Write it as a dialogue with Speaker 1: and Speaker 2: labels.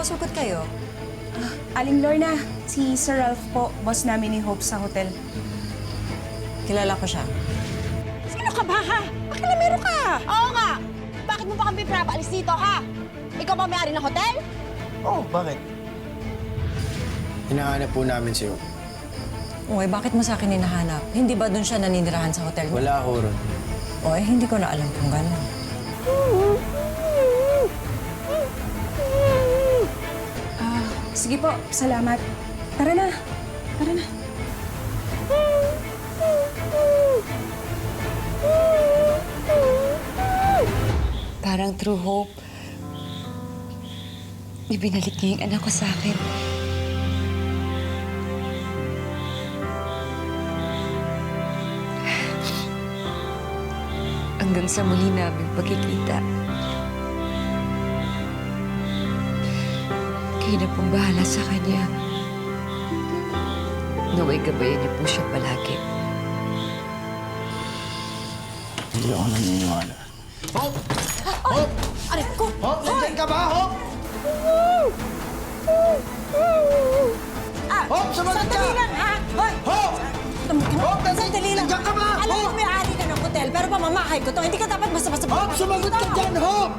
Speaker 1: ba sugot kayo?
Speaker 2: Aling Lorna, si Sir Ralph po, boss namin ni Hope sa hotel.
Speaker 1: Kilala ko siya.
Speaker 2: Sino ka ba, ha? Pakilamero ka!
Speaker 3: Oo nga! Bakit mo pa kami pinapaalis dito, ha? Ikaw ba may-ari ng hotel?
Speaker 4: Oh, bakit? Hinahanap po namin si Hope.
Speaker 1: Uy, bakit mo sa akin hinahanap? Hindi ba doon siya naninirahan sa hotel mo?
Speaker 4: Wala ho ron.
Speaker 1: Uy, hindi ko na alam kung gano'n.
Speaker 2: Sige po, salamat. Tara na. Tara na.
Speaker 5: Parang true hope. Ibinalik niya yung anak ko sa akin. Hanggang sa muli namin pagkikita. Kayo na pong bahala sa kanya. Naway gabayan niyo po siya palagi.
Speaker 4: Hindi ako naniniwala. Hope! Hope!
Speaker 3: Aray ko!
Speaker 4: Hope! Nandiyan ka ba, Hope? Hope, sumagot ka!
Speaker 3: Sandali lang, ha? Hoy!
Speaker 4: Hope! Hope,
Speaker 3: Sandali lang.
Speaker 4: nandiyan ka ba?
Speaker 3: Alam mo,
Speaker 4: Hope!
Speaker 3: may-ari ka ng hotel, pero pamamahay ko to. Hindi ka dapat basta-basta
Speaker 4: Hope, sumagot ka dyan, Hope!